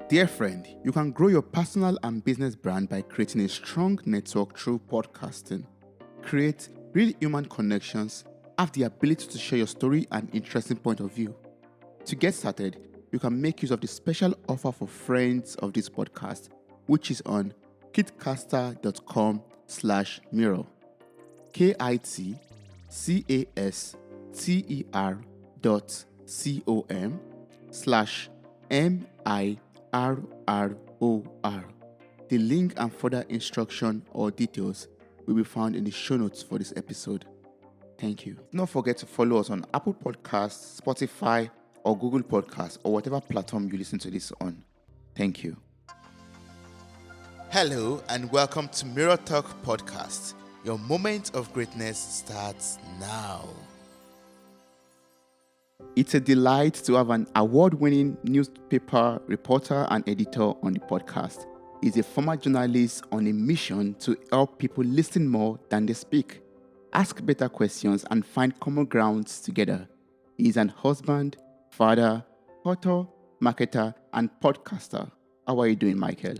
Dear friend, you can grow your personal and business brand by creating a strong network through podcasting. Create real human connections, have the ability to share your story and interesting point of view. To get started, you can make use of the special offer for friends of this podcast, which is on kitcaster.com/mirror. kitcaster.com/MIRROR. The link and further instruction or details will be found in the show notes for this episode. Thank you. Don't forget to follow us on Apple Podcasts, Spotify, or Google Podcasts, or whatever platform you listen to this on. Thank you. Hello, and welcome to Mirror Talk Podcast. Your moment of greatness starts now. It's a delight to have an award-winning newspaper reporter and editor on the podcast. He's a former journalist on a mission to help people listen more than they speak, ask better questions, and find common grounds together. He's an husband, father, author, marketer, and podcaster. How are you doing, Michael?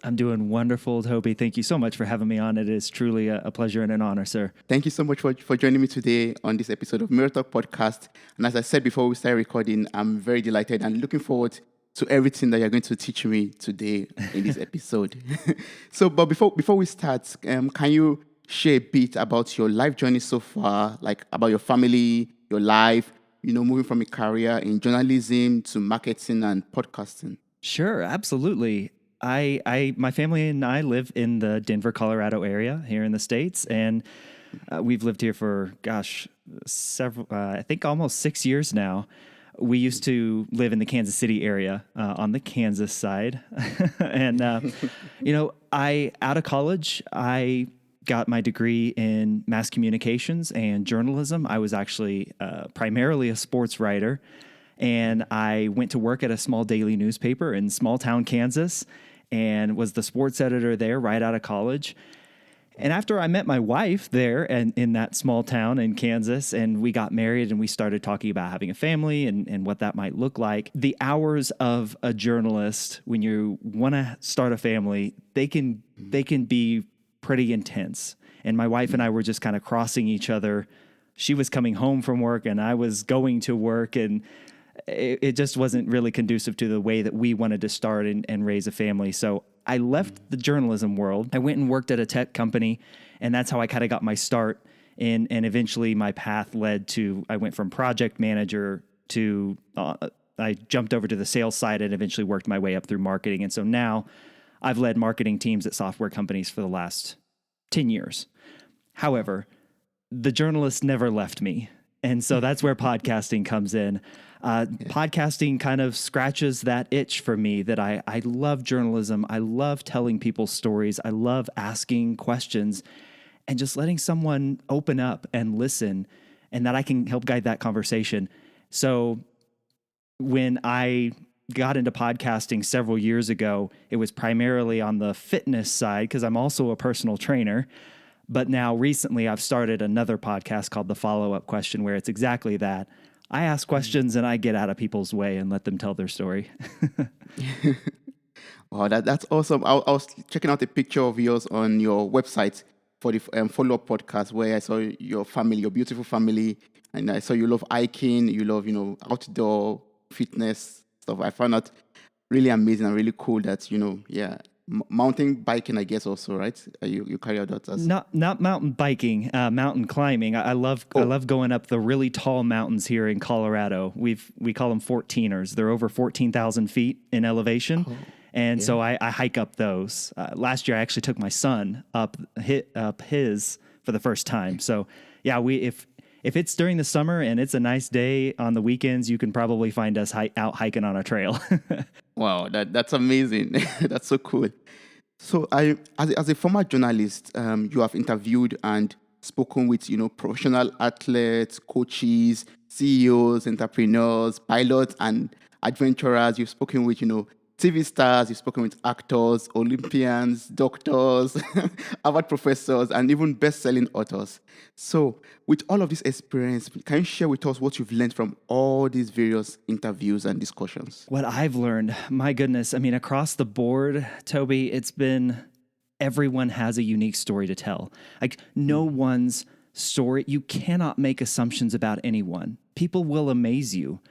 I'm doing wonderful, Toby. Thank you so much for having me on. It is truly a pleasure and an honor, sir. Thank you so much for joining me today on this episode of Mirror Talk Podcast. And as I said before we started recording, I'm very delighted and looking forward to everything that you're going to teach me today in this episode. But before we start, can you share a bit about your life journey so far, like about your family, your life, moving from a career in journalism to marketing and podcasting? Sure, absolutely. My family and I live in the Denver, Colorado area here in the States, and we've lived here for, several, I think almost 6 years now. We used to live in the Kansas City area on the Kansas side. And, out of college, I got my degree in mass communications and journalism. I was actually primarily a sports writer, and I went to work at a small daily newspaper in small town Kansas and was the sports editor there right out of college. And after I met my wife there and in that small town in Kansas, and we got married and we started talking about having a family and what that might look like, the hours of a journalist when you want to start a family, they can be pretty intense. And my wife and I were just kind of crossing each other. She was coming home from work and I was going to work, and it just wasn't really conducive to the way that we wanted to start and raise a family. So I left the journalism world. I went and worked at a tech company, and that's how I kind of got my start. And eventually my path led to, I went from project manager to, I jumped over to the sales side and eventually worked my way up through marketing. And so now I've led marketing teams at software companies for the last 10 years. However, the journalist never left me. And so that's where podcasting comes in. Podcasting kind of scratches that itch for me that I love journalism. I love telling people stories. I love asking questions and just letting someone open up and listen, and that I can help guide that conversation. So when I got into podcasting several years ago, it was primarily on the fitness side because I'm also a personal trainer. But now recently I've started another podcast called The Follow-Up Question, where it's exactly that. I ask questions and I get out of people's way and let them tell their story. Wow, that's awesome. I was checking out a picture of yours on your website for the Follow-Up Podcast, where I saw your family, your beautiful family, and I saw you love hiking, you love, outdoor fitness stuff. I found that really amazing and really cool that, mountain biking, I guess, also, right? You carry out that as not mountain biking, mountain climbing. I love going up the really tall mountains here in Colorado. We call them 14ers. They're over 14,000 feet in elevation, so I hike up those. Last year, I actually took my son up his for the first time. So yeah, if it's during the summer and it's a nice day on the weekends, you can probably find us out hiking on a trail. Wow, that's amazing. That's so cool. So as a former journalist, you have interviewed and spoken with, professional athletes, coaches, CEOs, entrepreneurs, pilots, and adventurers. You've spoken with, TV stars, you've spoken with actors, Olympians, doctors, Harvard professors, and even best-selling authors. So, with all of this experience, can you share with us what you've learned from all these various interviews and discussions? What I've learned, my goodness, I mean, across the board, Toby, it's been everyone has a unique story to tell. Like, no one's story, you cannot make assumptions about anyone. People will amaze you.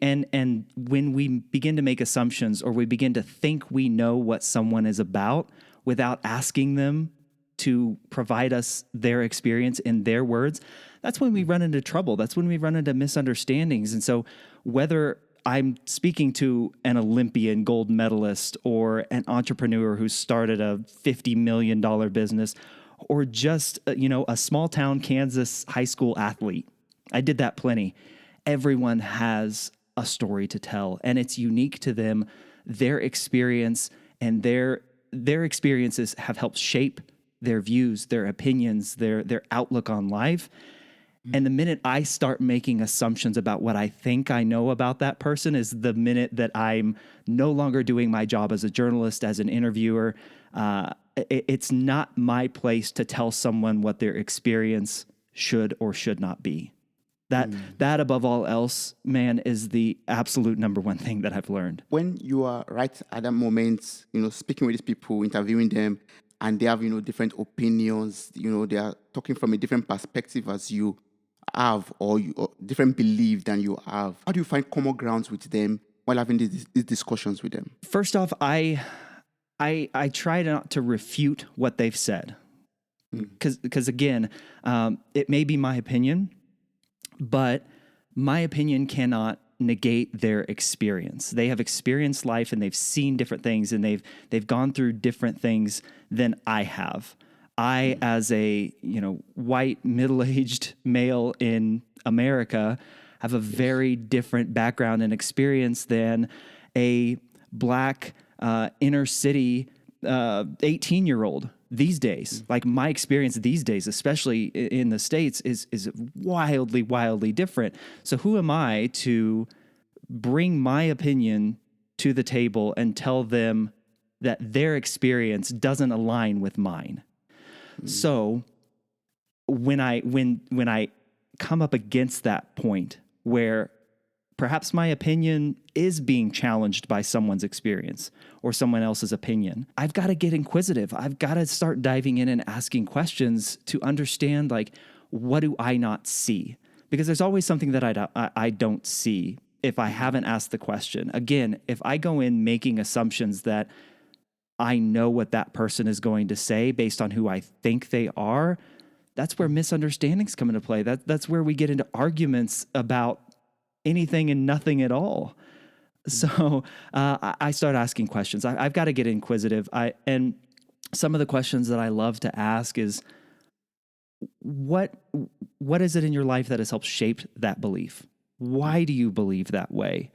And when we begin to make assumptions or we begin to think we know what someone is about without asking them to provide us their experience in their words, that's when we run into trouble. That's when we run into misunderstandings. And so whether I'm speaking to an Olympian gold medalist or an entrepreneur who started a $50 million business or just, a small town Kansas high school athlete, I did that plenty. Everyone has a story to tell, and it's unique to them. Their experience and their experiences have helped shape their views, their opinions, their outlook on life. And the minute I start making assumptions about what I think I know about that person is the minute that I'm no longer doing my job as a journalist, as an interviewer. It's not my place to tell someone what their experience should or should not be. That above all else, man, is the absolute number one thing that I've learned. When you are right at that moment, speaking with these people, interviewing them, and they have, different opinions, they are talking from a different perspective as you have, or different belief than you have. How do you find common grounds with them while having these discussions with them? First off, I try not to refute what they've said. Because again, it may be my opinion, but my opinion cannot negate their experience. They have experienced life and they've seen different things and they've gone through different things than I have. I, as a white middle-aged male in America, have a very different background and experience than a black inner city 18-year-old. These days, like my experience these days, especially in the States, is wildly, wildly different. So who am I to bring my opinion to the table and tell them that their experience doesn't align with mine? So when I come up against that point where perhaps my opinion is being challenged by someone's experience or someone else's opinion, I've got to get inquisitive. I've got to start diving in and asking questions to understand, like, what do I not see? Because there's always something that I don't see if I haven't asked the question. Again, if I go in making assumptions that I know what that person is going to say based on who I think they are, that's where misunderstandings come into play. That's where we get into arguments about anything and nothing at all. So I start asking questions. I've got to get inquisitive. And some of the questions that I love to ask is, what is it in your life that has helped shape that belief? Why do you believe that way?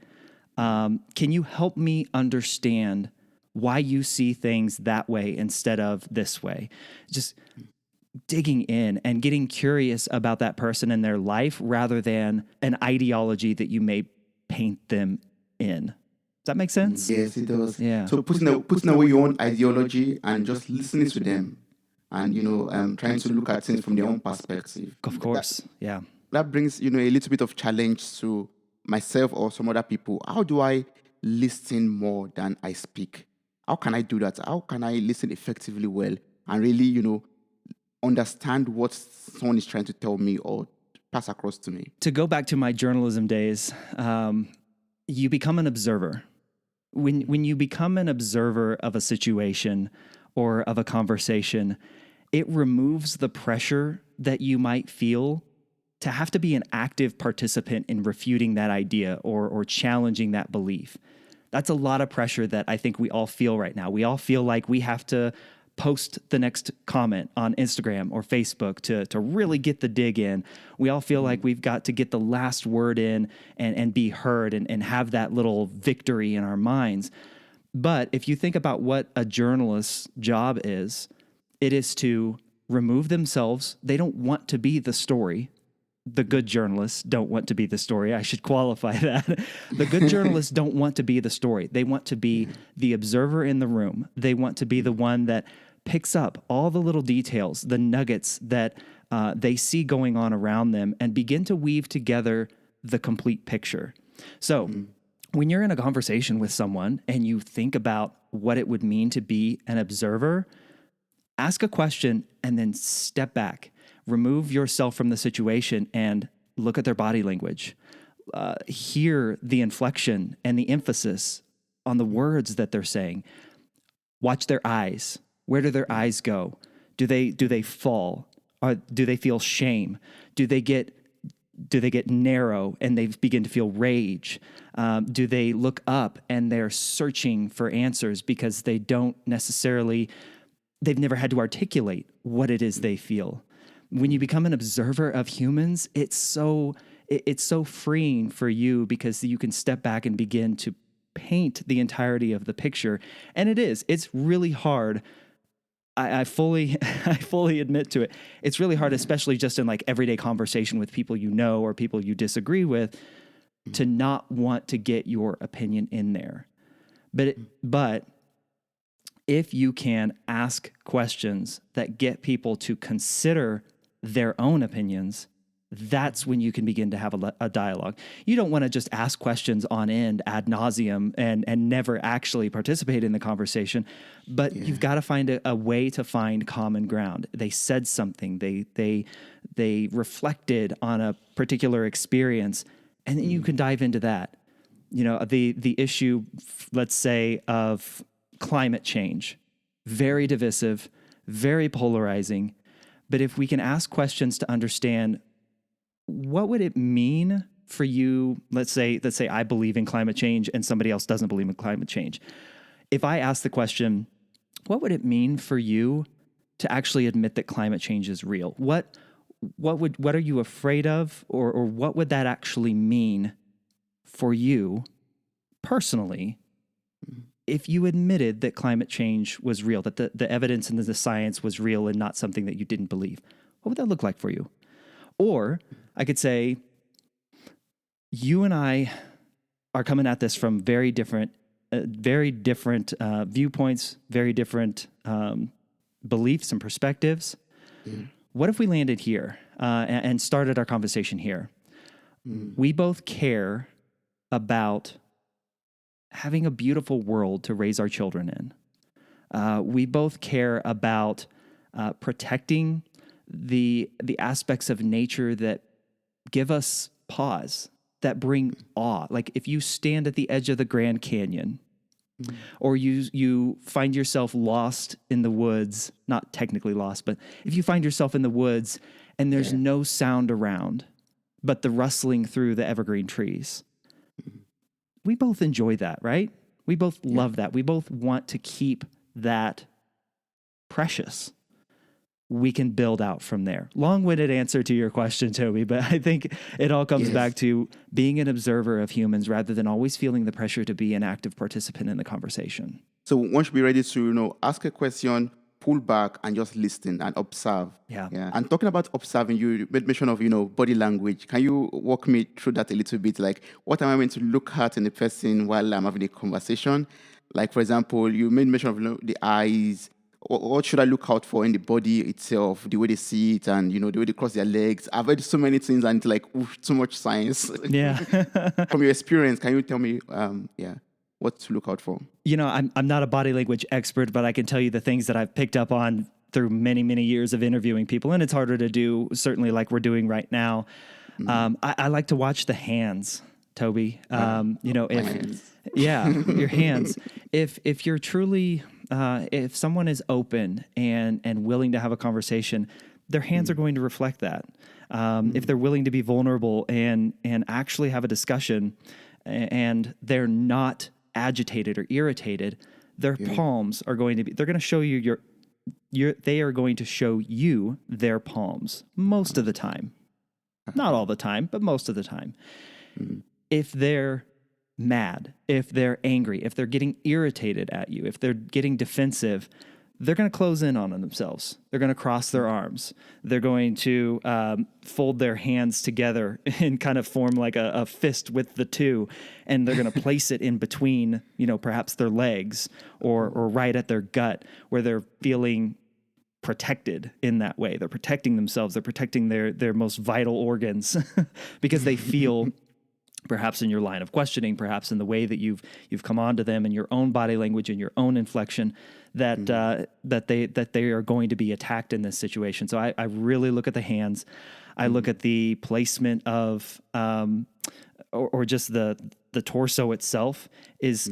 Can you help me understand why you see things that way instead of this way? Just digging in and getting curious about that person and their life rather than an ideology that you may paint them in. Does that make sense? Yes, it does. Yeah. So putting away your own ideology and just listening to them and, trying to look at things from their own perspective. Of course. That brings, a little bit of challenge to myself or some other people. How do I listen more than I speak? How can I do that? How can I listen effectively well and really, understand what someone is trying to tell me or pass across to me? To go back to my journalism days, you become an observer. When you become an observer of a situation or of a conversation, it removes the pressure that you might feel to have to be an active participant in refuting that idea or challenging that belief. That's a lot of pressure that I think we all feel right now. We all feel like we have to post the next comment on Instagram or Facebook to really get the dig in. We all feel like we've got to get the last word in and be heard and have that little victory in our minds. But if you think about what a journalist's job is, it is to remove themselves. They don't want to be the story. the good journalists don't want to be the story. I should qualify that. The good journalists don't want to be the story. They want to be the observer in the room. They want to be the one that picks up all the little details, the nuggets that they see going on around them, and begin to weave together the complete picture. So when you're in a conversation with someone and you think about what it would mean to be an observer, ask a question and then step back. Remove yourself from the situation and look at their body language. Hear the inflection and the emphasis on the words that they're saying. Watch their eyes. Where do their eyes go? Do they fall? Do they feel shame? Do they get narrow and they begin to feel rage? Do they look up and they're searching for answers because they've never had to articulate what it is they feel? When you become an observer of humans, it's so freeing for you because you can step back and begin to paint the entirety of the picture. And it's really hard. I fully admit to it. It's really hard, especially just in like everyday conversation with people you know or people you disagree with, to not want to get your opinion in there. But if you can ask questions that get people to consider their own opinions, that's when you can begin to have a dialogue. You don't want to just ask questions on end ad nauseum and never actually participate in the conversation, but you've got to find a way to find common ground. They said something, they reflected on a particular experience, and then you can dive into that. You know, the issue, let's say, of climate change, very divisive, very polarizing. But if we can ask questions to understand, what would it mean for you? Let's say I believe in climate change and somebody else doesn't believe in climate change. If I ask the question, what would it mean for you to actually admit that climate change is real? What are you afraid of, or what would that actually mean for you personally if you admitted that climate change was real, that the evidence and the science was real and not something that you didn't believe? What would that look like for you? Or I could say, you and I are coming at this from very different viewpoints, very different beliefs and perspectives. What if we landed here and started our conversation here? We both care about having a beautiful world to raise our children in. We both care about protecting the aspects of nature that give us pause, that bring awe. Like if you stand at the edge of the Grand Canyon, or you find yourself lost in the woods, not technically lost, but if you find yourself in the woods and there's no sound around but the rustling through the evergreen trees, we both enjoy that, right? We both love that. We both want to keep that precious. We can build out from there. Long-winded answer to your question, Toby, but I think it all comes back to being an observer of humans rather than always feeling the pressure to be an active participant in the conversation. So one should be ready to, ask a question, pull back, and just listen and observe. Yeah. And talking about observing, you made mention of, body language. Can you walk me through that a little bit? Like, what am I meant to look at in a person while I'm having a conversation? Like, for example, you made mention of the eyes. What should I look out for in the body itself, the way they see it, and the way they cross their legs? I've heard so many things, and it's like too much science. Yeah. From your experience, can you tell me, what to look out for? I'm not a body language expert, but I can tell you the things that I've picked up on through many, many years of interviewing people, and it's harder to do, certainly like we're doing right now. I like to watch the hands, Toby. Hands. Your hands. If you're truly, if someone is open and willing to have a conversation, their hands are going to reflect that. If they're willing to be vulnerable and actually have a discussion, and they're not agitated or irritated, their palms are going to be, they're going to show you they are going to show you their palms most of the time. Not all the time, but most of the time. If they're mad, if they're angry, if they're getting irritated at you, if they're getting defensive, they're going to close in on themselves. They're going to cross their arms. They're going to fold their hands together and kind of form like a fist with the two. And they're going to place it in between, perhaps their legs or right at their gut, where they're feeling protected in that way. They're protecting themselves. They're protecting their most vital organs because they feel perhaps in your line of questioning, perhaps in the way that you've come onto them in your own body language and your own inflection, that they are going to be attacked in this situation. So I really look at the hands. I look at the placement of or just the torso itself.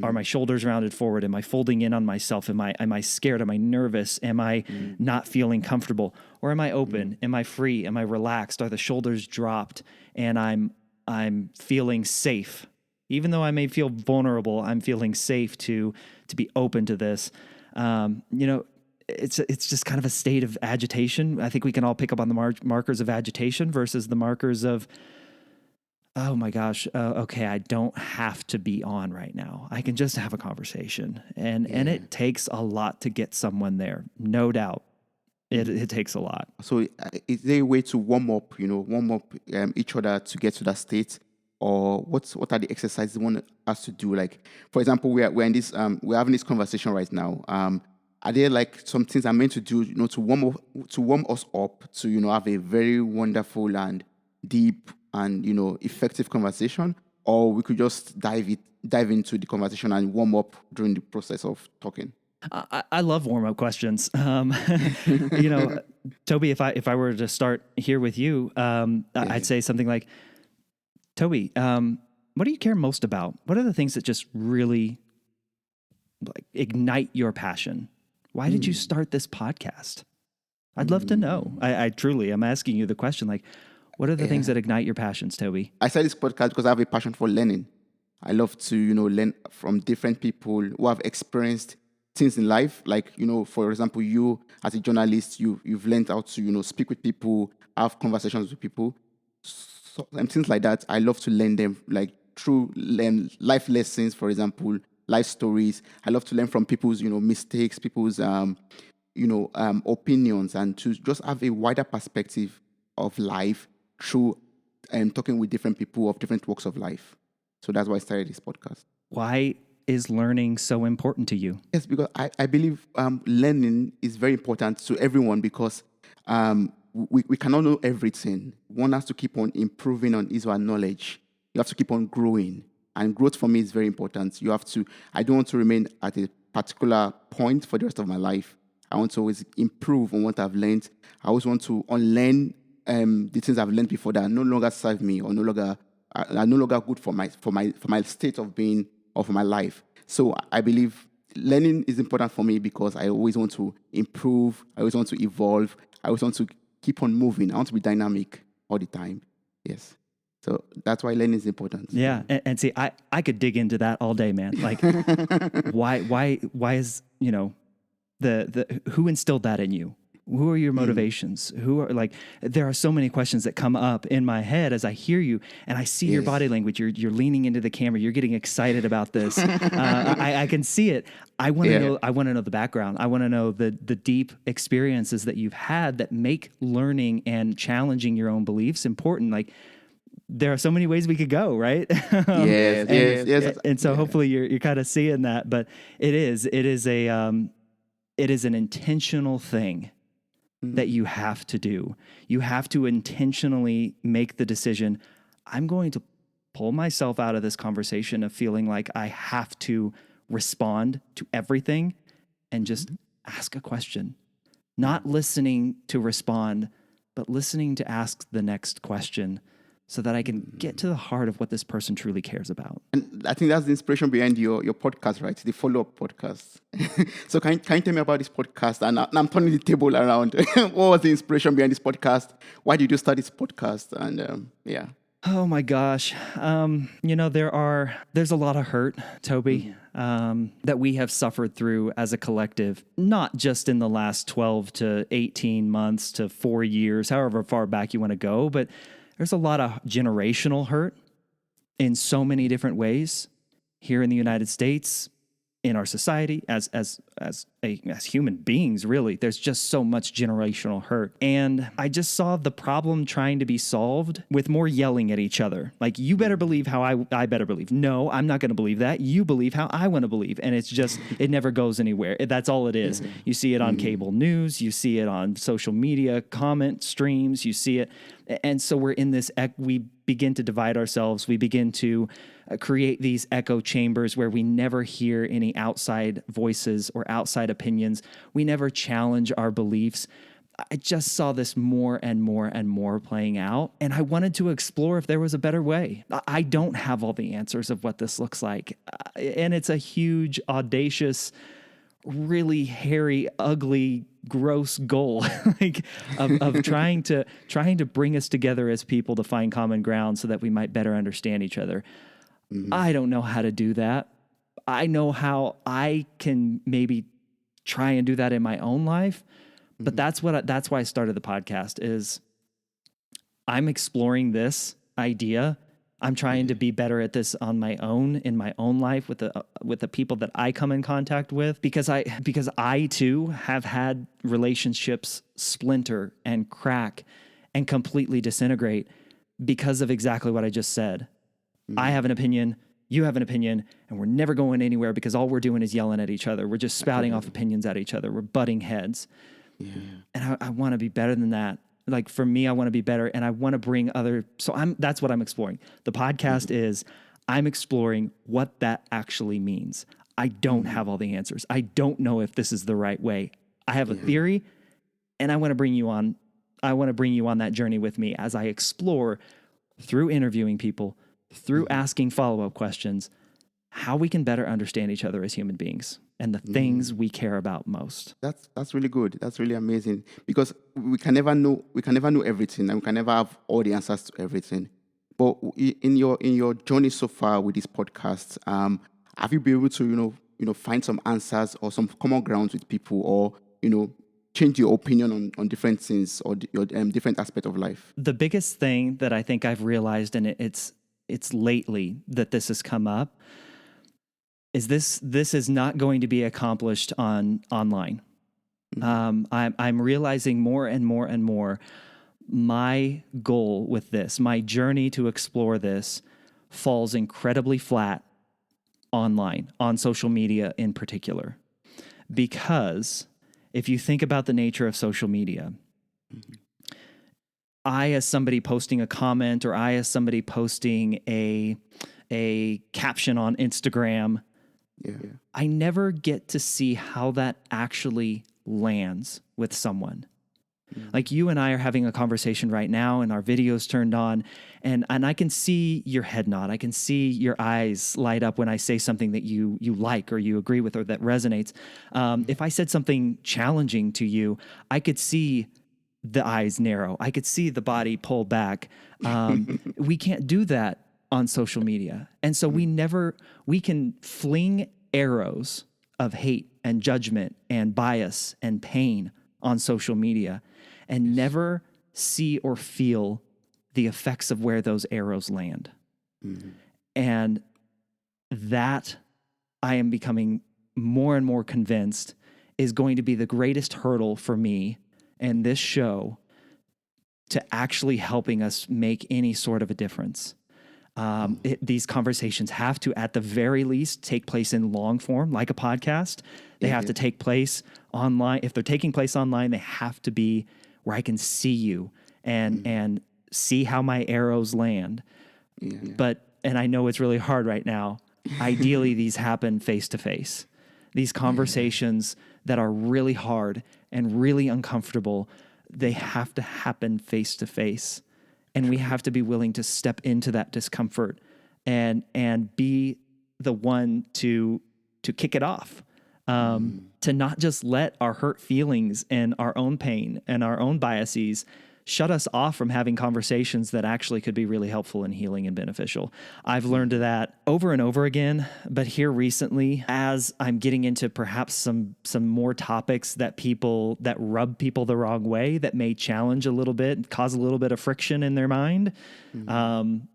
Are my shoulders rounded forward? Am I folding in on myself? Am I scared? Am I nervous? Am I not feeling comfortable? Or am I open? Am I free? Am I relaxed? Are the shoulders dropped? And I'm feeling safe. Even though I may feel vulnerable, I'm feeling safe to be open to this. It's just kind of a state of agitation. I think we can all pick up on the markers of agitation versus the markers of, oh my gosh, okay, I don't have to be on right now. I can just have a conversation. And it takes a lot to get someone there, no doubt. It takes a lot. So is there a way to warm up each other to get to that state? Or what are the exercises you want us to do? Like, for example, we're in this, we're having this conversation right now. Are there like some things I'm meant to do, to warm us up to, have a very wonderful and deep and, effective conversation? Or we could just dive into the conversation and warm up during the process of talking? I love warm-up questions. Toby, if I were to start here with you, I'd say something like, Toby, what do you care most about? What are the things that just really like ignite your passion? Why did you start this podcast? I'd love to know. I truly, I'm asking you the question, like, what are the things that ignite your passions, Toby? I started this podcast because I have a passion for learning. I love to, learn from different people who have experienced things in life. Like, for example, you as a journalist, you've learned how to, speak with people, have conversations with people. So, and things like that. I love to learn them, like learn life lessons, for example, life stories. I love to learn from people's, mistakes, people's, opinions, and to just have a wider perspective of life through talking with different people of different walks of life. So that's why I started this podcast. Why is learning so important to you? Yes, because I believe learning is very important to everyone because we cannot know everything. One has to keep on improving on his or her knowledge. You have to keep on growing. And growth for me is very important. I don't want to remain at a particular point for the rest of my life. I want to always improve on what I've learned. I always want to unlearn the things I've learned before that no longer serve me or are no longer good for my state of being or for my life. So I believe learning is important for me because I always want to improve. I always want to evolve. I always want to keep on moving. I want to be dynamic all the time. Yes. So that's why learning is important. Yeah. And see, I could dig into that all day, man. Like why is, the who instilled that in you? Who are your motivations? There are so many questions that come up in my head as I hear you and I see your body language. You're leaning into the camera. You're getting excited about this. I can see it. I want to know. I want to know the background. I want to know the deep experiences that you've had that make learning and challenging your own beliefs important. Like there are so many ways we could go, right? Yes. And so hopefully you're kind of seeing that, but it is an intentional thing that you have to do. You have to intentionally make the decision, I'm going to pull myself out of this conversation of feeling like I have to respond to everything and just ask a question. Not listening to respond, but listening to ask the next question so that I can get to the heart of what this person truly cares about. And I think that's the inspiration behind your podcast, right? The follow-up podcast. So can you tell me about this podcast? And I'm turning the table around. What was the inspiration behind this podcast? Why did you start this podcast? And Oh my gosh. There's a lot of hurt, Toby, that we have suffered through as a collective, not just in the last 12 to 18 months to 4 years, however far back you want to go, but there's a lot of generational hurt in so many different ways here in the United States, in our society, as as human beings, really, there's just so much generational hurt. And I just saw the problem trying to be solved with more yelling at each other. Like, you better believe how I better believe. No, I'm not going to believe that. You believe how I want to believe. And it's just, it never goes anywhere. That's all it is. You see it on cable news. You see it on social media, comment streams. You see it. And so we're in this, we begin to divide ourselves. We begin to create these echo chambers where we never hear any outside voices or outside opinions. We never challenge our beliefs. I just saw this more and more and more playing out, and I wanted to explore if there was a better way. I don't have all the answers of what this looks like, and it's a huge, audacious, really hairy, ugly, gross goal like of trying to bring us together as people to find common ground so that we might better understand each other. I don't know how to do that. I know how I can maybe try and do that in my own life, but that's why I started the podcast. Is I'm exploring this idea. I'm trying to be better at this on my own, in my own life, with the people that I come in contact with, because I too have had relationships splinter and crack and completely disintegrate because of exactly what I just said. I have an opinion, you have an opinion, and we're never going anywhere because all we're doing is yelling at each other. We're just spouting off opinions at each other. We're butting heads. Yeah. And I want to be better than that. Like, for me, I want to be better, and I want to bring that's what I'm exploring. The podcast is, I'm exploring what that actually means. I don't have all the answers. I don't know if this is the right way. I have a theory, and I want to bring you on. I want to bring you on that journey with me as I explore, through interviewing people, through asking follow-up questions, how we can better understand each other as human beings and the things we care about most. That's really good. That's really amazing, because we can never know everything, and we can never have all the answers to everything. But in your journey so far with this podcast, have you been able to find some answers or some common grounds with people, or change your opinion on different things or your different aspect of life? The biggest thing that I think I've realized, and it's lately that this has come up, is this is not going to be accomplished online. I'm realizing more and more and more, my goal with this, my journey to explore this, falls incredibly flat online, on social media in particular. Because if you think about the nature of social media, I, as somebody posting a comment, or I, as somebody posting a caption on Instagram, I never get to see how that actually lands with someone. Like, you and I are having a conversation right now, and our video's turned on, and I can see your head nod. I can see your eyes light up when I say something that you like, or you agree with, or that resonates. If I said something challenging to you, I could see the eyes narrow. I could see the body pull back. We can't do that on social media. And so we can fling arrows of hate and judgment and bias and pain on social media and never see or feel the effects of where those arrows land. And that, I am becoming more and more convinced, is going to be the greatest hurdle for me and this show to actually helping us make any sort of a difference. These conversations have to, at the very least, take place in long form, like a podcast. They have to take place online. If they're taking place online, they have to be where I can see you and see how my arrows land. And I know it's really hard right now. Ideally, these happen face to face. These conversations that are really hard and really uncomfortable, they have to happen face to face. And we have to be willing to step into that discomfort and be the one to kick it off. To not just let our hurt feelings and our own pain and our own biases shut us off from having conversations that actually could be really helpful and healing and beneficial. I've learned that over and over again, but here recently, as I'm getting into perhaps some more topics that rub people the wrong way, that may challenge a little bit, cause a little bit of friction in their mind,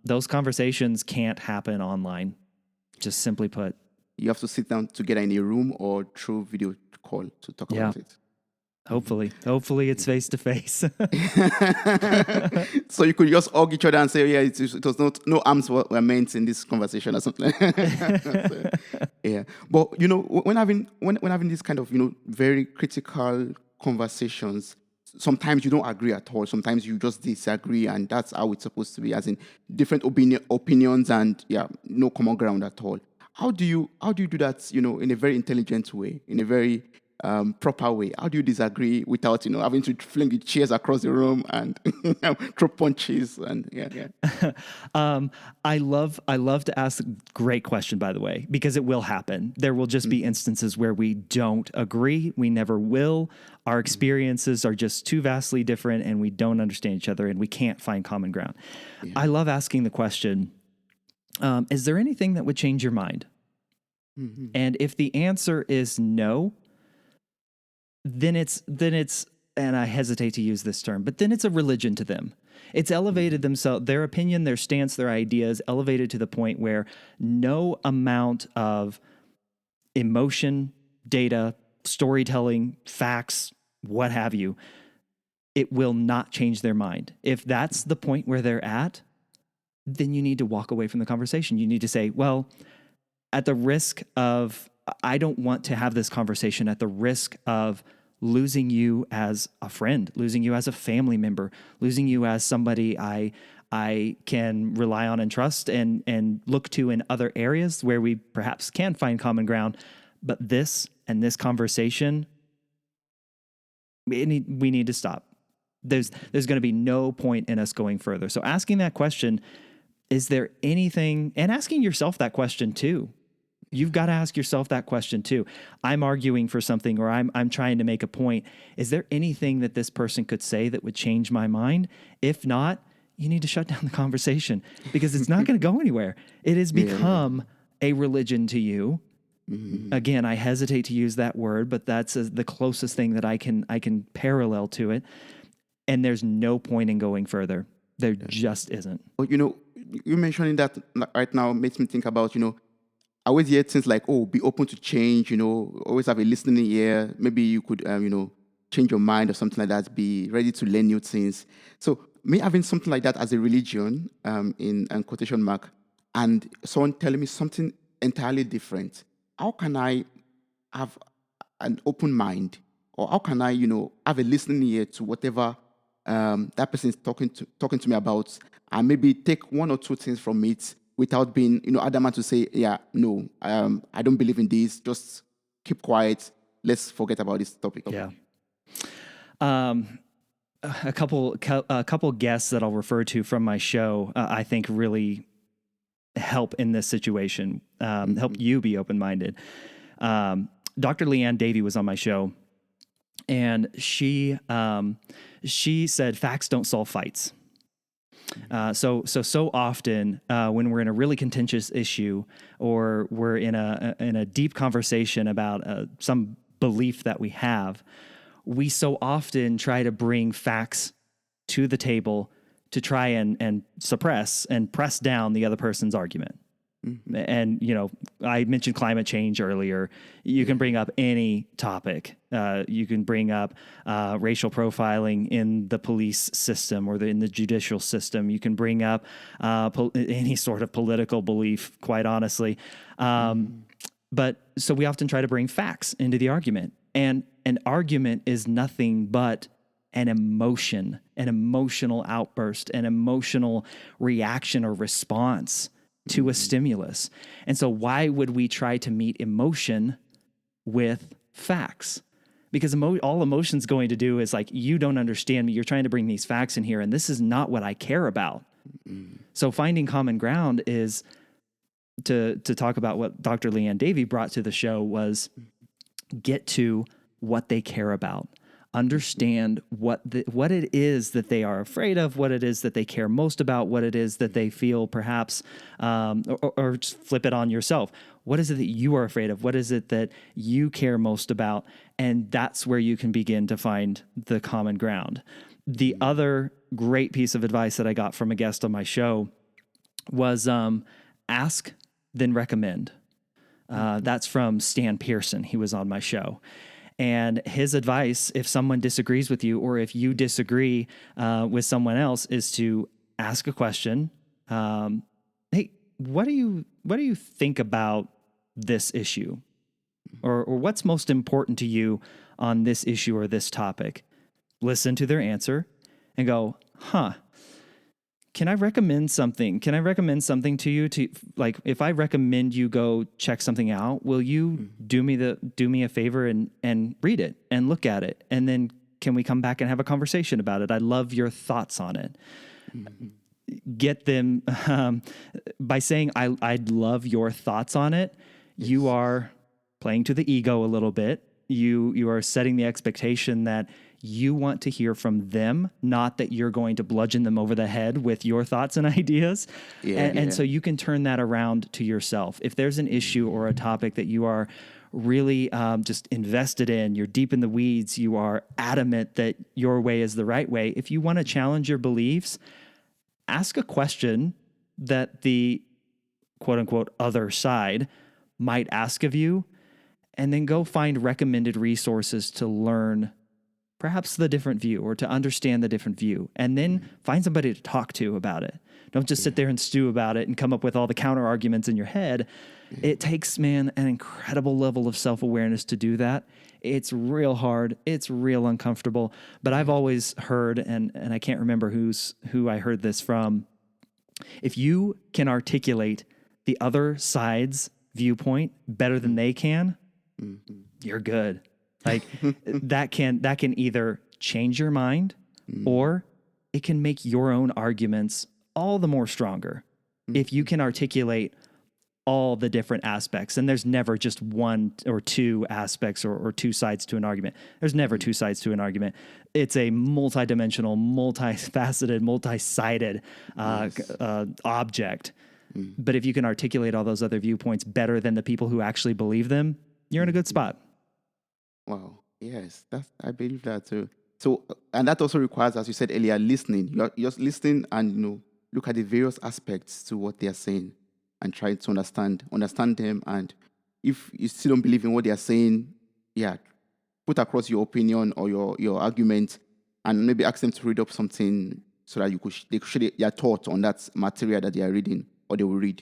those conversations can't happen online, just simply put. You have to sit down together in a room or through video call to talk Yeah. about it. Hopefully it's face to face. So you could just hug each other and say, yeah, it was not, no arms were meant in this conversation or something. So, yeah. But, when having this kind of, very critical conversations, sometimes you don't agree at all. Sometimes you just disagree, and that's how it's supposed to be, as in different opinions and, yeah, no common ground at all. How do you do that, in a very intelligent way, in a very proper way? How do you disagree without, having to fling the chairs across the room and throw punches and yeah. I love to ask a great question, by the way, because it will happen. There will just be instances where we don't agree. We never will. Our experiences are just too vastly different, and we don't understand each other, and we can't find common ground. Yeah. I love asking the question, is there anything that would change your mind? Mm-hmm. And if the answer is no, then it's, and I hesitate to use this term, but then it's a religion to them. It's elevated themselves, their opinion, their stance, their ideas, elevated to the point where no amount of emotion, data, storytelling, facts, what have you, it will not change their mind. If that's the point where they're at, then you need to walk away from the conversation. You need to say, well, at the risk of, I don't want to have this conversation at the risk of losing you as a friend, losing you as a family member, losing you as somebody I can rely on and trust and look to in other areas where we perhaps can find common ground. But this conversation, we need to stop. There's going to be no point in us going further. So asking that question, is there anything, and asking yourself that question too. You've got to ask yourself that question too. I'm arguing for something, or I'm trying to make a point. Is there anything that this person could say that would change my mind? If not, you need to shut down the conversation, because it's not going to go anywhere. It has become a religion to you. Mm-hmm. Again, I hesitate to use that word, but that's the closest thing that I can parallel to it. And there's no point in going further. There just isn't. But, you mentioning that right now makes me think about, I always hear things like, oh, be open to change, always have a listening ear. Maybe you could, change your mind or something like that, be ready to learn new things. So me having something like that as a religion, in quotation mark, and someone telling me something entirely different, how can I have an open mind? Or how can I, have a listening ear to whatever that person is talking to me about, and maybe take one or two things from it, without being, adamant to say, yeah, no, I don't believe in this. Just keep quiet. Let's forget about this topic. Yeah. A couple guests that I'll refer to from my show, I think really help in this situation, help you be open-minded. Dr. Leanne Davey was on my show, and she said, facts don't solve fights. So often when we're in a really contentious issue, or we're in a deep conversation about some belief that we have, we so often try to bring facts to the table to try and suppress and press down the other person's argument. Mm-hmm. And, I mentioned climate change earlier. You can bring up any topic. You can bring up racial profiling in the police system or in the judicial system. You can bring up any sort of political belief, quite honestly. But so we often try to bring facts into the argument. And an argument is nothing but an emotion, an emotional outburst, an emotional reaction or response to a stimulus. And so why would we try to meet emotion with facts? Because all emotion's going to do is like, you don't understand me. You're trying to bring these facts in here, and this is not what I care about. So finding common ground is to talk about what Dr. Leanne Davey brought to the show was get to what they care about. Understand what it is that they are afraid of, what it is that they care most about, what it is that they feel perhaps, or just flip it on yourself. What is it that you are afraid of? What is it that you care most about? And that's where you can begin to find the common ground. The other great piece of advice that I got from a guest on my show was ask, then recommend. That's from Stan Pearson. He was on my show. And his advice, if someone disagrees with you or if you disagree with someone else, is to ask a question. Hey, what do you think about this issue? Or what's most important to you on this issue or this topic? Listen to their answer and go, can I recommend something? Can I recommend something to you to, like, if I recommend you go check something out, will you do me a favor and read it and look at it? And then can we come back and have a conversation about it? I love your thoughts on it. Get them by saying I'd love your thoughts on it. Yes. You are playing to the ego a little bit. You are setting the expectation that you want to hear from them, not that you're going to bludgeon them over the head with your thoughts and ideas. And so you can turn that around to yourself. If there's an issue or a topic that you are really just invested in, you're deep in the weeds, you are adamant that your way is the right way. If you want to challenge your beliefs, ask a question that the quote unquote other side might ask of you, and then go find recommended resources to learn perhaps the different view or to understand the different view, and then find somebody to talk to about it. Don't just sit there and stew about it and come up with all the counter arguments in your head. It takes, an incredible level of self-awareness to do that. It's real hard. It's real uncomfortable. But I've always heard, and I can't remember who I heard this from, if you can articulate the other side's viewpoint better than they can, you're good. Like that can either change your mind or it can make your own arguments all the more stronger. If you can articulate all the different aspects, and there's never just one or two aspects or two sides to an argument. There's never two sides to an argument. It's a multidimensional, multifaceted, multi-sided object. But if you can articulate all those other viewpoints better than the people who actually believe them, you're in a good spot. Wow. Yes, I believe that too. So, and that also requires, as you said earlier, listening. You're just listening and look at the various aspects to what they are saying and try to understand them. And if you still don't believe in what they are saying, put across your opinion or your argument, and maybe ask them to read up something so that they could share their thoughts on that material that they are reading or they will read.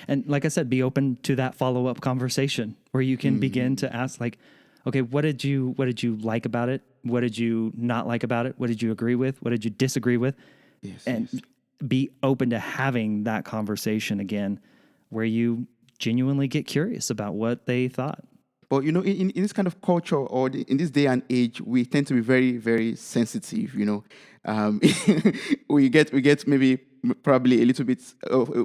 And like I said, be open to that follow-up conversation where you can begin to ask, like, okay, what did you like about it? What did you not like about it? What did you agree with? What did you disagree with? Yes. Be open to having that conversation again where you genuinely get curious about what they thought. But, in this kind of culture or in this day and age, we tend to be very, very sensitive, we get maybe probably a little bit,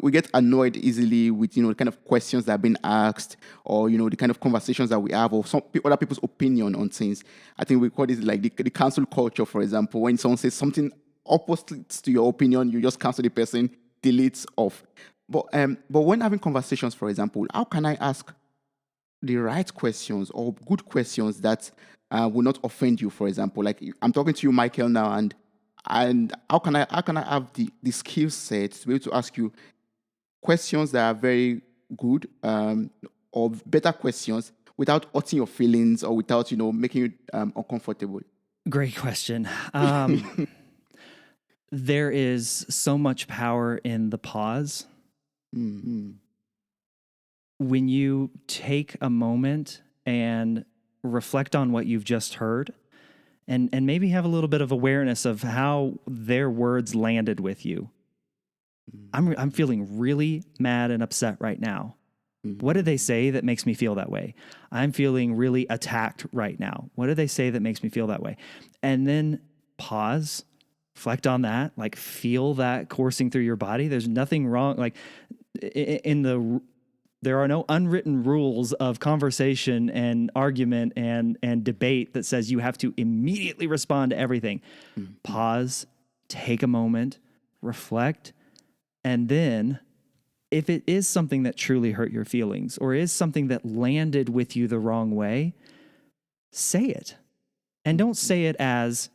we get annoyed easily with, the kind of questions that are being asked or, the kind of conversations that we have or other people's opinion on things. I think we call this like the cancel culture, for example. When someone says something opposite to your opinion, you just cancel the person, delete off. But when having conversations, for example, how can I ask the right questions or good questions that will not offend you, for example? Like I'm talking to you, Michael, now, and how can I have the skill set to be able to ask you questions that are very good or better questions without hurting your feelings or without making you uncomfortable? Great question. There is so much power in the pause. Mm-hmm. When you take a moment and reflect on what you've just heard and maybe have a little bit of awareness of how their words landed with you. I'm feeling really mad and upset right now. What did they say that makes me feel that way? I'm feeling really attacked right now. What did they say that makes me feel that way? And then pause, reflect on that, like feel that coursing through your body. There's nothing wrong. Like there are no unwritten rules of conversation and argument and debate that says you have to immediately respond to everything. Pause, take a moment, reflect, and then if it is something that truly hurt your feelings or is something that landed with you the wrong way, say it. And don't say it as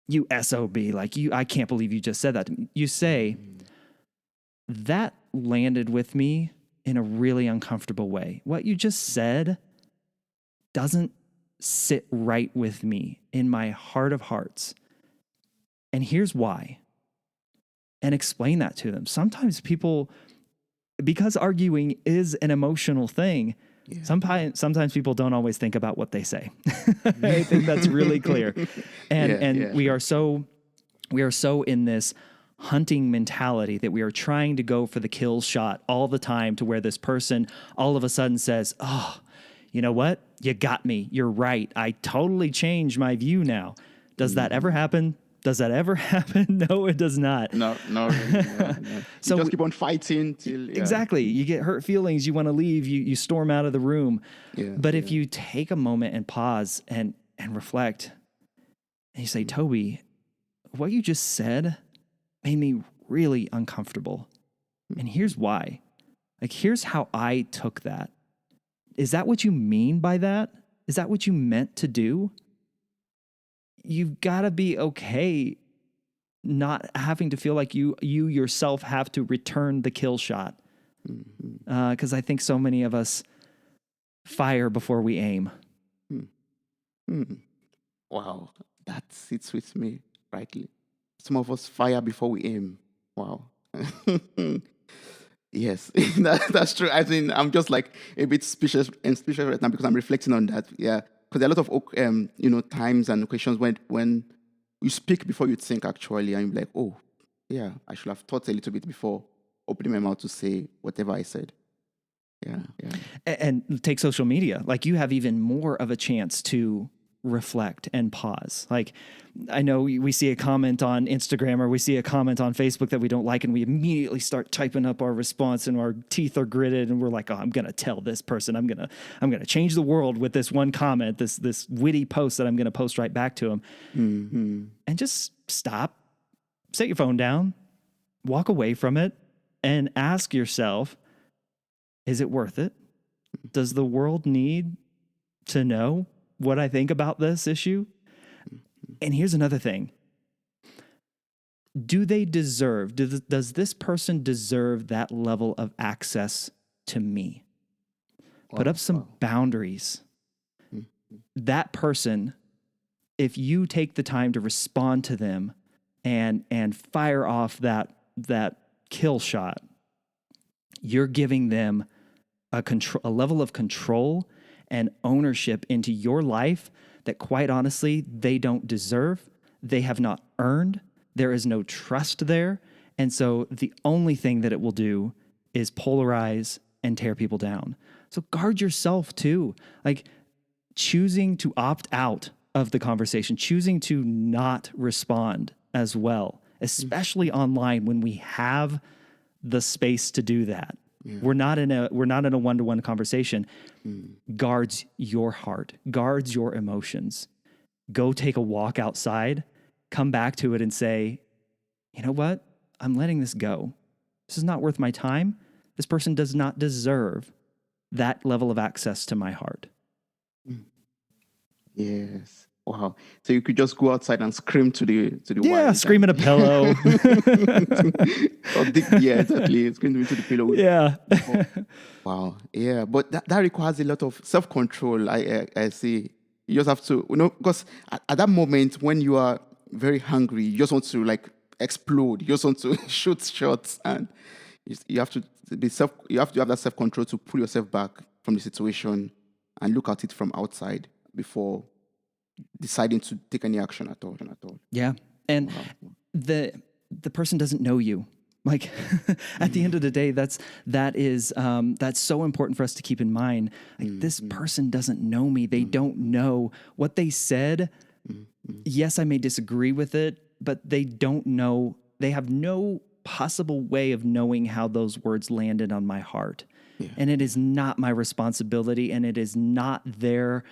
you SOB, like I can't believe you just said that to me. You say, that landed with me in a really uncomfortable way. What you just said doesn't sit right with me in my heart of hearts. And here's why. And explain that to them. Sometimes people, because arguing is an emotional thing, sometimes people don't always think about what they say. I think that's really clear. And we are so in this hunting mentality that we are trying to go for the kill shot all the time, to where this person all of a sudden says, "Oh, you know what? You got me. You're right. I totally changed my view now." Does that ever happen? Does that ever happen? No, it does not. No, really, no. So you just keep on fighting till exactly. You get hurt feelings. You want to leave. You storm out of the room. But if you take a moment and pause and reflect, and you say, "Toby, what you just said made me really uncomfortable, and here's why. Like, here's how I took that. Is that what you mean by that? Is that what you meant to do?" You've got to be okay not having to feel like you yourself have to return the kill shot. Because I think so many of us fire before we aim. Wow, that sits with me rightly. Some of us fire before we aim. Wow. Yes, that's true. I think I'm just like a bit speechless right now, because I'm reflecting on that. Yeah, because there are a lot of times and occasions when you speak before you think, actually, and you're like, "Oh, yeah, I should have thought a little bit before opening my mouth to say whatever I said." Yeah. And take social media. Like, you have even more of a chance to reflect and pause. Like, I know we see a comment on Instagram or we see a comment on Facebook that we don't like, and we immediately start typing up our response, and our teeth are gritted, and we're like, "Oh, I'm going to tell this person, I'm going to change the world with this one comment, this witty post that I'm going to post right back to him." And just stop, set your phone down, walk away from it, and ask yourself, is it worth it? Does the world need to know what I think about this issue? And here's another thing. Do they deserve, does this person deserve that level of access to me? Put up some boundaries. That person, if you take the time to respond to them and fire off that kill shot, you're giving them a level of control and ownership into your life that, quite honestly, they don't deserve. They have not earned. There is no trust there. And so the only thing that it will do is polarize and tear people down. So guard yourself too. Like, choosing to opt out of the conversation, choosing to not respond as well, especially online when we have the space to do that. We're not in a one-to-one conversation. Guards your heart, guards your emotions. Go take a walk outside, come back to it and say, "You know what? I'm letting this go. This is not worth my time. This person does not deserve that level of access to my heart." Yes. Wow. So you could just go outside and scream to the world. Scream at a pillow. Exactly. Scream into the pillow. Yeah. Wow. Yeah. But that requires a lot of self-control. I see. You just have to, because at that moment when you are very hungry, you just want to explode. You just want to shoot shots, and you have to you have to have that self-control to pull yourself back from the situation and look at it from outside before deciding to take any action at all. Yeah. And the person doesn't know you. Like, at the end of the day, that's so important for us to keep in mind. Like, this person doesn't know me. They don't know what they said. Yes, I may disagree with it, but they don't know. They have no possible way of knowing how those words landed on my heart. Yeah. And it is not my responsibility, and it is not their,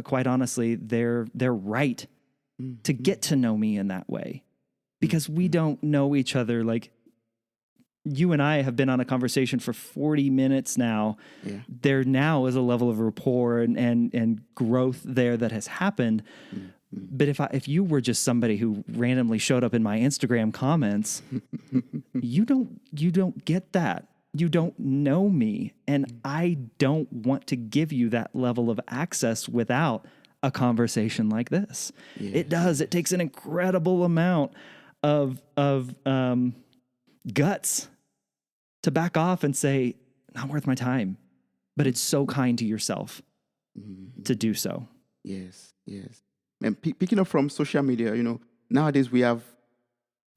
quite honestly, their right to get to know me in that way, because we don't know each other. Like, you and I have been on a conversation for 40 minutes now. Yeah. There now is a level of rapport and growth there that has happened. But if you were just somebody who randomly showed up in my Instagram comments, you don't get that. you don't know me, and I don't want to give you that level of access without a conversation like this. It does. It takes an incredible amount of guts to back off and say, not worth my time. But it's so kind to yourself to do so. Yes. And picking up from social media, nowadays we have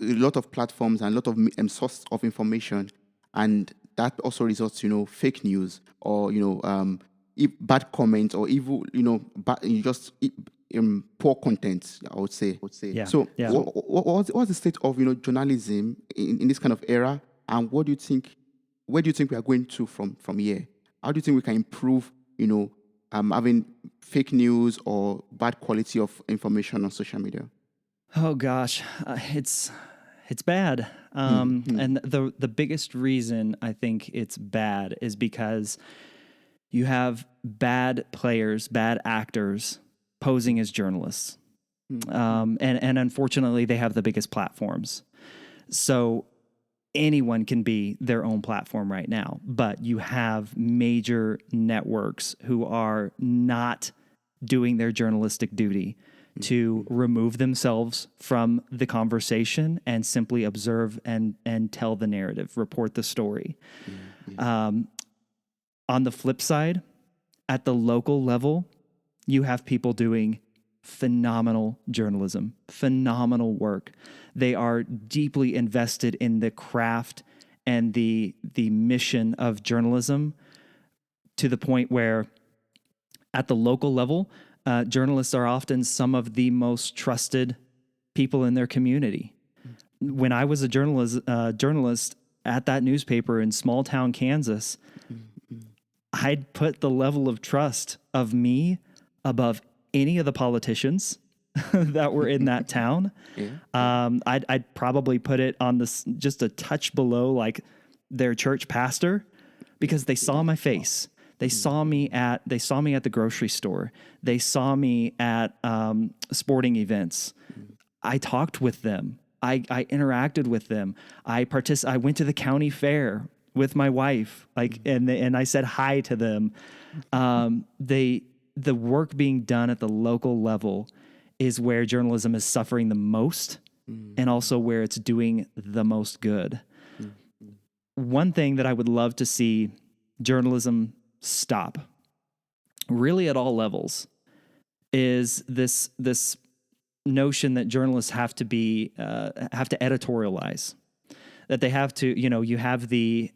a lot of platforms and a lot of source of information, and that also results, fake news or bad comments or evil, poor content. I would say. Yeah. So, Yeah. what's the state of journalism in this kind of era, and what do you think? Where do you think we are going to from here? How do you think we can improve, having fake news or bad quality of information on social media? Oh gosh, it's bad. And the biggest reason I think it's bad is because you have bad players, bad actors posing as journalists. And unfortunately, they have the biggest platforms. So anyone can be their own platform right now, but you have major networks who are not doing their journalistic duty to remove themselves from the conversation and simply observe and tell the narrative, report the story. On the flip side, at the local level, you have people doing phenomenal journalism, phenomenal work. They are deeply invested in the craft and the mission of journalism, to the point where at the local level, journalists are often some of the most trusted people in their community. When I was a journalist at that newspaper in small town Kansas, I'd put the level of trust of me above any of the politicians that were in that town. I'd probably put it on this just a touch below like their church pastor, because they saw my face. They saw me at the grocery store. They saw me at sporting events. I talked with them. I interacted with them. I went to the county fair with my wife, and I said hi to them. The work being done at the local level is where journalism is suffering the most, and also where it's doing the most good. One thing that I would love to see journalism stop, really at all levels, is this notion that journalists have to editorialize. That they have to, you have the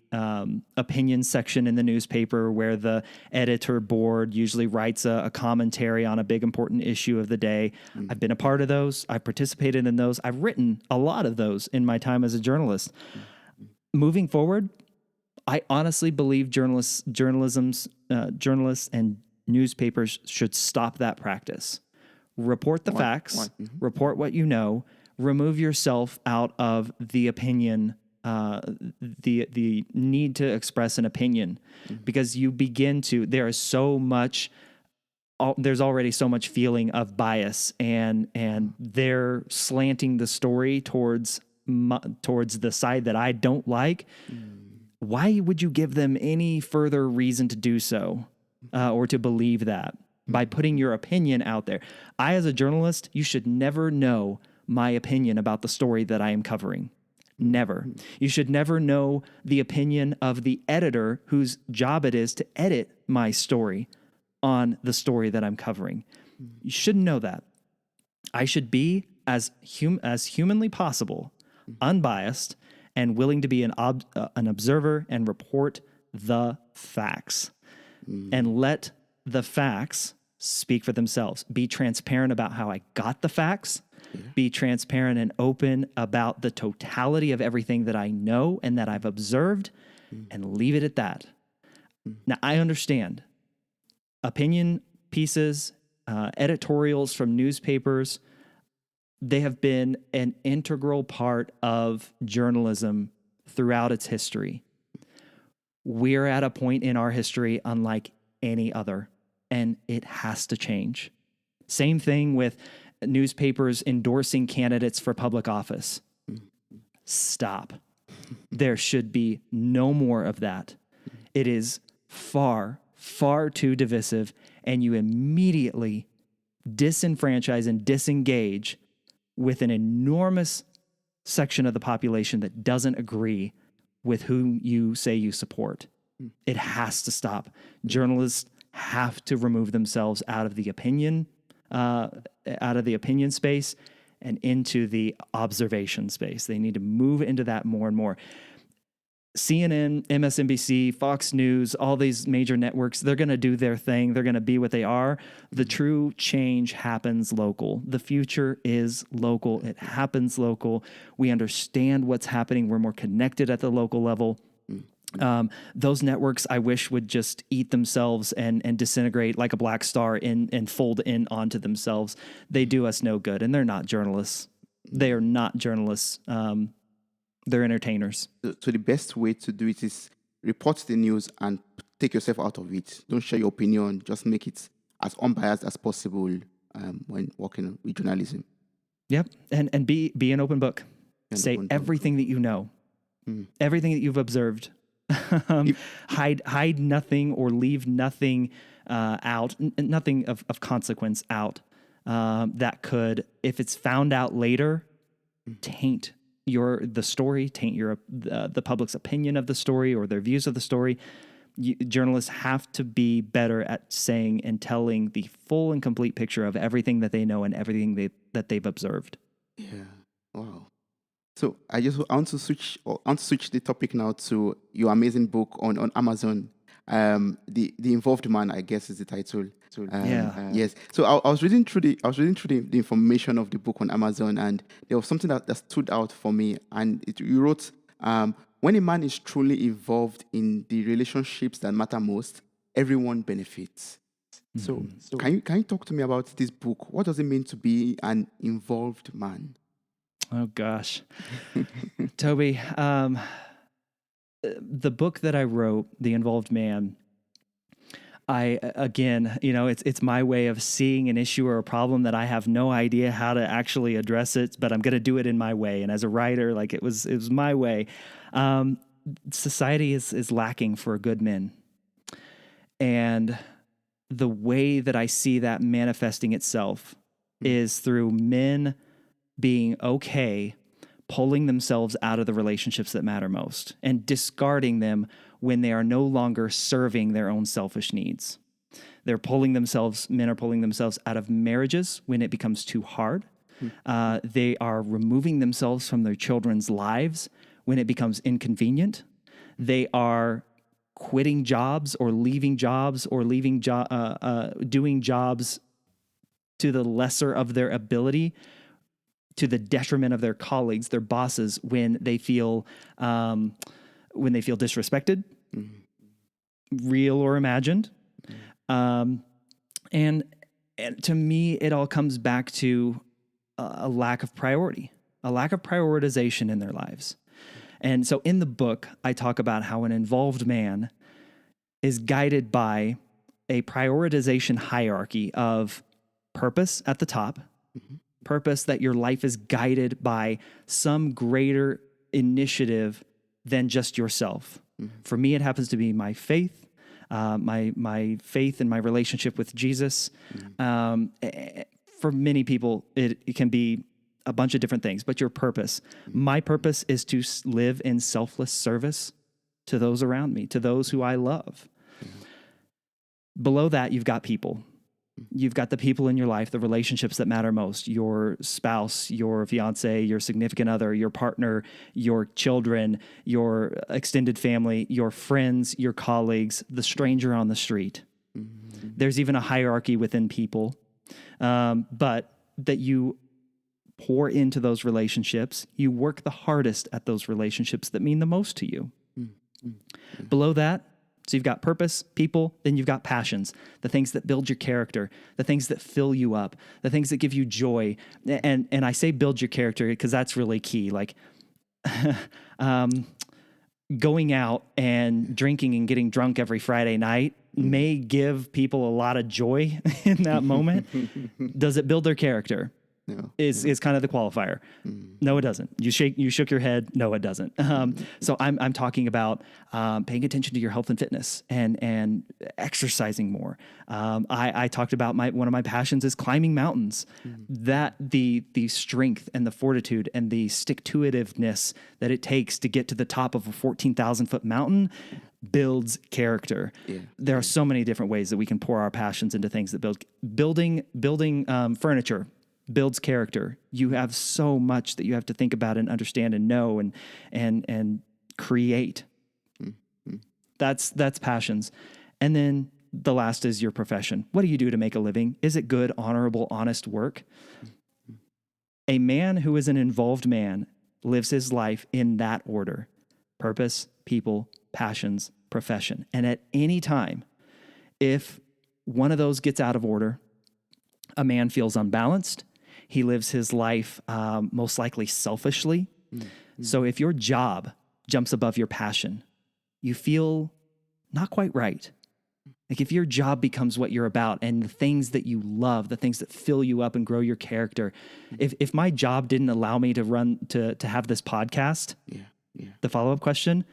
opinion section in the newspaper where the editor board usually writes a commentary on a big important issue of the day. I've been a part of those. I've participated in those. I've written a lot of those in my time as a journalist. Moving forward, I honestly believe journalists and newspapers should stop that practice. Report the facts, report what you know, remove yourself out of the opinion, the need to express an opinion, because you begin to, there's already so much feeling of bias, and they're slanting the story towards the side that I don't like. Why would you give them any further reason to do so, or to believe that by putting your opinion out there? I, as a journalist, you should never know my opinion about the story that I am covering. Never. You should never know the opinion of the editor whose job it is to edit my story on the story that I'm covering. You shouldn't know that. I should be as humanly possible, unbiased, and willing to be an observer and report the facts, and let the facts speak for themselves. Be transparent about how I got the facts. Be transparent and open about the totality of everything that I know and that I've observed, and leave it at that. Now, I understand opinion pieces, editorials from newspapers, they have been an integral part of journalism throughout its history. We're at a point in our history unlike any other, and it has to change. Same thing with newspapers endorsing candidates for public office. Stop. There should be no more of that. It is far, far too divisive, and you immediately disenfranchise and disengage with an enormous section of the population that doesn't agree with whom you say you support. It has to stop. Journalists have to remove themselves out of the opinion space and into the observation space. They need to move into that more and more. CNN, MSNBC, Fox News, all these major networks, they're going to do their thing. They're going to be what they are. The true change happens local. The future is local. It happens local. We understand what's happening. We're more connected at the local level. Those networks, I wish, would just eat themselves and disintegrate like a black star and fold in onto themselves. They do us no good, and they're not journalists. They are not journalists. They're entertainers. So the best way to do it is report the news and take yourself out of it. Don't share your opinion. Just make it as unbiased as possible when working with journalism. Yep, and be an open book. Say everything that you know, everything that you've observed. Hide nothing or leave nothing out, nothing of consequence out that could, if it's found out later, taint the story, taint the public's opinion of the story or their views of the story. Journalists have to be better at saying and telling the full and complete picture of everything that they know and everything that they've observed. Yeah. Wow. So I want to switch the topic now to your amazing book on Amazon. The Involved Man, I guess, is the title. Yes. So I was reading through the information of the book on Amazon, and there was something that stood out for me. And you wrote, when a man is truly involved in the relationships that matter most, everyone benefits. So can you talk to me about this book? What does it mean to be an involved man? Oh gosh, Toby. The book that I wrote, The Involved Man, it's my way of seeing an issue or a problem that I have no idea how to actually address it, but I'm going to do it in my way. And as a writer, like it was my way. Society is lacking for good men. And the way that I see that manifesting itself is through men being okay pulling themselves out of the relationships that matter most and discarding them when they are no longer serving their own selfish needs. Men are pulling themselves out of marriages when it becomes too hard. They are removing themselves from their children's lives when it becomes inconvenient. They are quitting jobs or leaving jobs or doing jobs to the lesser of their ability, to the detriment of their colleagues, their bosses, when they feel disrespected, real or imagined. And to me, it all comes back to a lack of priority, a lack of prioritization in their lives. And so in the book, I talk about how an involved man is guided by a prioritization hierarchy of purpose at the top, purpose that your life is guided by some greater initiative than just yourself. For me, it happens to be my faith, my faith and my relationship with Jesus. For many people, it can be a bunch of different things, but your purpose. My purpose is to live in selfless service to those around me, to those who I love. Below that, you've got people. You've got the people in your life, the relationships that matter most, your spouse, your fiance, your significant other, your partner, your children, your extended family, your friends, your colleagues, the stranger on the street. There's even a hierarchy within people, but that you pour into those relationships, you work the hardest at those relationships that mean the most to you. Below that, so you've got purpose, people, then you've got passions, the things that build your character, the things that fill you up, the things that give you joy. And I say build your character because that's really key. Like going out and drinking and getting drunk every Friday night may give people a lot of joy in that moment. Does it build their character? No. is kind of the qualifier. No, it doesn't. You shook your head. No, it doesn't. So I'm talking about paying attention to your health and fitness and exercising more. I talked about one of my passions is climbing mountains. That the strength and the fortitude and the stick-to-itiveness that it takes to get to the top of a 14,000-foot mountain builds character. Yeah. There are so many different ways that we can pour our passions into things that building furniture builds character. You have so much that you have to think about and understand and know and create. That's passions. And then the last is your profession. What do you do to make a living? Is it good, honorable, honest work? A man who is an involved man lives his life in that order: purpose, people, passions, profession. And at any time, if one of those gets out of order, a man feels unbalanced. He lives his life most likely selfishly. So if your job jumps above your passion, you feel not quite right. Like if your job becomes what you're about and the things that you love, the things that fill you up and grow your character. If my job didn't allow me to have this podcast, the follow-up question,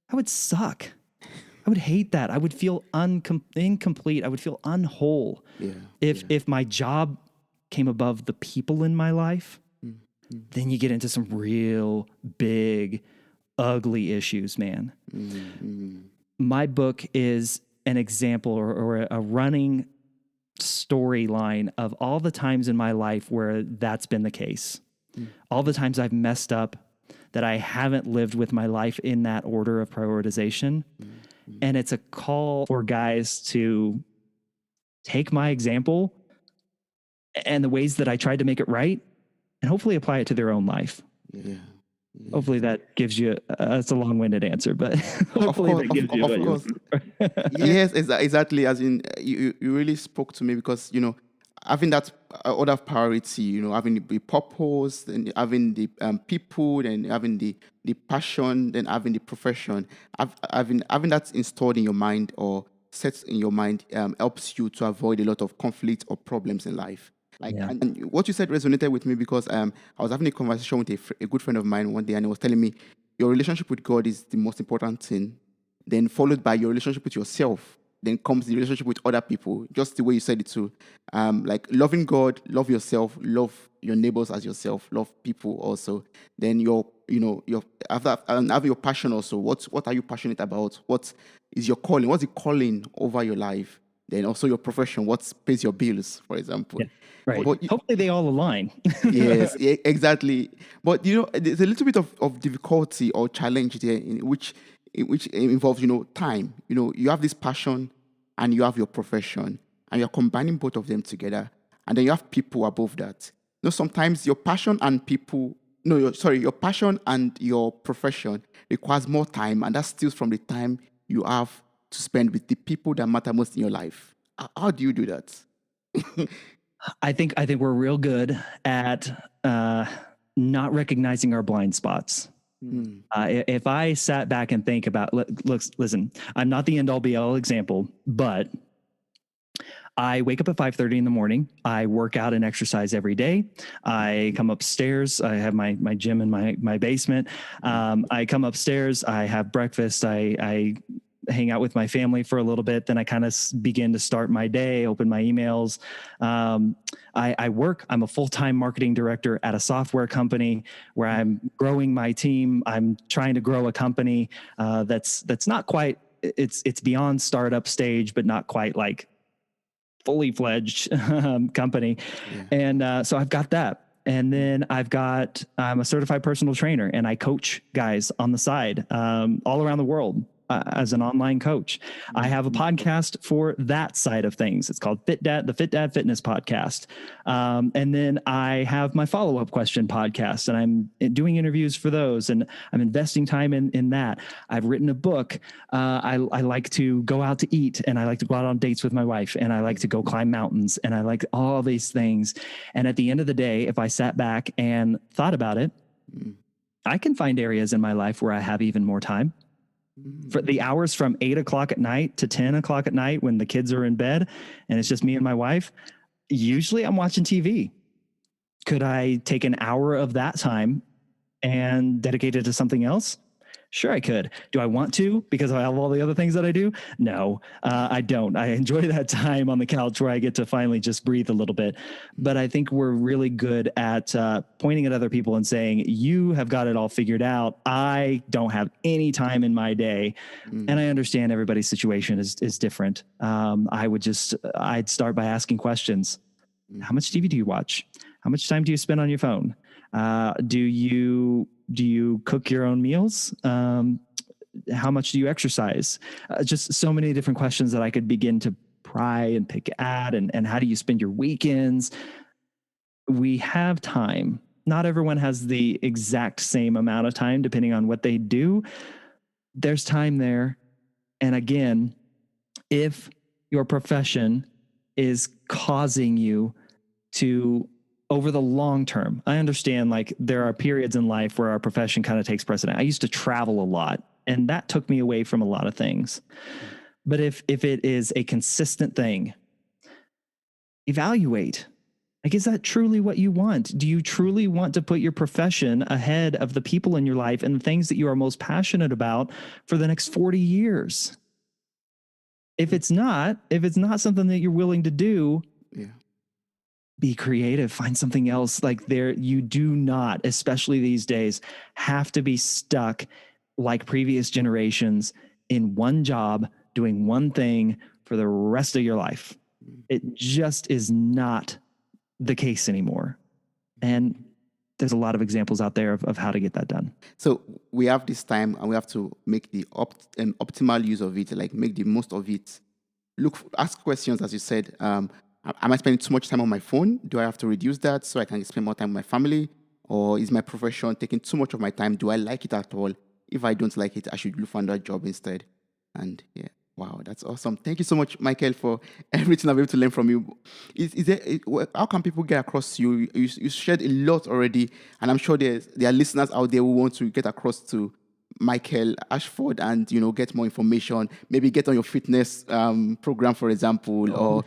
I would suck. I would hate that. I would feel incomplete. I would feel unwhole. If my job came above the people in my life, then you get into some real big, ugly issues, man. My book is an example or a running storyline of all the times in my life where that's been the case. All the times I've messed up, that I haven't lived with my life in that order of prioritization. And it's a call for guys to take my example and the ways that I tried to make it right and hopefully apply it to their own life. Hopefully that gives you, it's a long-winded answer, but hopefully that gives you. Of course. Yes, exactly. As in, you really spoke to me because, having that other priority, having the purpose, and having the people, and having the passion, then having the profession, having that installed in your mind or set in your mind helps you to avoid a lot of conflict or problems in life. And what you said resonated with me because I was having a conversation with a good friend of mine one day, and he was telling me your relationship with God is the most important thing, then followed by your relationship with yourself. Then comes the relationship with other people, just the way you said it too. Like loving God, love yourself, love your neighbors as yourself, love people also. Then your have your passion also. What are you passionate about? What is your calling? What's the calling over your life? Then also your profession. What pays your bills, for example. Yeah, right. But hopefully they all align. Yes, exactly. But there's a little bit of difficulty or challenge there in which involves time. You have this passion and you have your profession, and you're combining both of them together, and then you have people above that. Sometimes your passion and people, your passion and your profession requires more time, and that steals from the time you have to spend with the people that matter most in your life. How do you do that? I think we're real good at not recognizing our blind spots. If I sat back and think about, listen, I'm not the end all be all example, but I wake up at 5:30 in the morning. I work out and exercise every day. I come upstairs. I have my gym in my basement. I come upstairs. I have breakfast. I hang out with my family for a little bit. Then I kind of begin to start my day, open my emails. I work. I'm a full-time marketing director at a software company where I'm growing my team. I'm trying to grow a company that's not quite, it's beyond startup stage, but not quite like fully fledged company. And so I've got that. And then I'm a certified personal trainer, and I coach guys on the side all around the world. As an online coach. I have a podcast for that side of things. It's called the Fit Dad Fitness Podcast. And then I have my follow-up question podcast, and I'm doing interviews for those, and I'm investing time in that. I've written a book. I like to go out to eat, and I like to go out on dates with my wife, and I like to go climb mountains, and I like all these things. And at the end of the day, if I sat back and thought about it, I can find areas in my life where I have even more time. For the hours from 8 o'clock at night to 10 o'clock at night when the kids are in bed and it's just me and my wife, usually I'm watching TV. Could I take an hour of that time and dedicate it to something else? Sure, I could. Do I want to because I have all the other things that I do? No, I don't. I enjoy that time on the couch where I get to finally just breathe a little bit. But I think we're really good at pointing at other people and saying, you have got it all figured out. I don't have any time in my day. And I understand everybody's situation is different. I'd start by asking questions. How much TV do you watch? How much time do you spend on your phone? Do you cook your own meals? How much do you exercise? Just so many different questions that I could begin to pry and pick at. And how do you spend your weekends? We have time. Not everyone has the exact same amount of time, depending on what they do. There's time there. And again, if your profession is causing you to, over the long term, I understand like there are periods in life where our profession kind of takes precedent. I used to travel a lot, and that took me away from a lot of things. But if it is a consistent thing, evaluate. Like, is that truly what you want? Do you truly want to put your profession ahead of the people in your life and the things that you are most passionate about for the next 40 years? If it's not something that you're willing to do, be creative, find something else. Like you do not, especially these days, have to be stuck like previous generations in one job, doing one thing for the rest of your life. It just is not the case anymore. And there's a lot of examples out there of how to get that done. So we have this time and we have to make the optimal use of it, like make the most of it. Ask questions, as you said. Am I spending too much time on my phone? Do I have to reduce that so I can spend more time with my family? Or is my profession taking too much of my time? Do I like it at all? If I don't like it, I should look for another job instead. And yeah, wow, that's awesome. Thank you so much, Michael, for everything I've been able to learn from you. How can people get across to you? You shared a lot already, and I'm sure there are listeners out there who want to get across to Michael Ashford and get more information. Maybe get on your fitness program, for example, or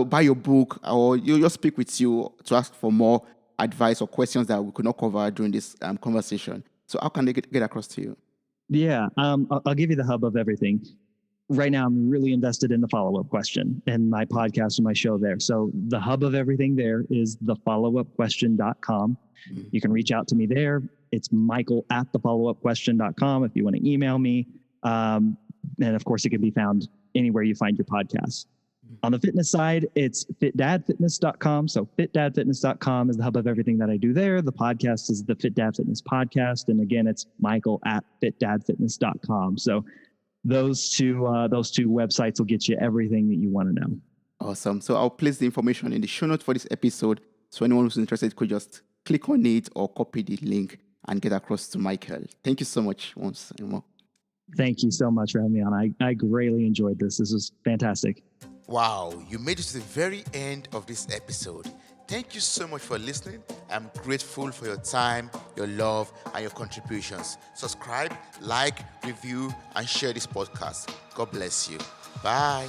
buy your book, or you just speak with you to ask for more advice or questions that we could not cover during this conversation. So how can they get across to you? Yeah, I'll give you the hub of everything. Right now, I'm really invested in the follow-up question and my podcast and my show there. So the hub of everything there is thefollowupquestion.com. You can reach out to me there. It's michael@thefollowupquestion.com if you want to email me. And of course, it can be found anywhere you find your podcasts. On the fitness side, it's fitdadfitness.com. So fitdadfitness.com is the hub of everything that I do there. The podcast is the Fit Dad Fitness Podcast. And again, it's michael@fitdadfitness.com. So those two websites will get you everything that you want to know. Awesome. So I'll place the information in the show notes for this episode. So anyone who's interested could just click on it or copy the link and get across to Michael. Thank you so much once more. Thank you so much for having me on. I greatly enjoyed this. This was fantastic. Wow, you made it to the very end of this episode. Thank you so much for listening. I'm grateful for your time, your love, and your contributions. Subscribe, like, review, and share this podcast. God bless you. Bye.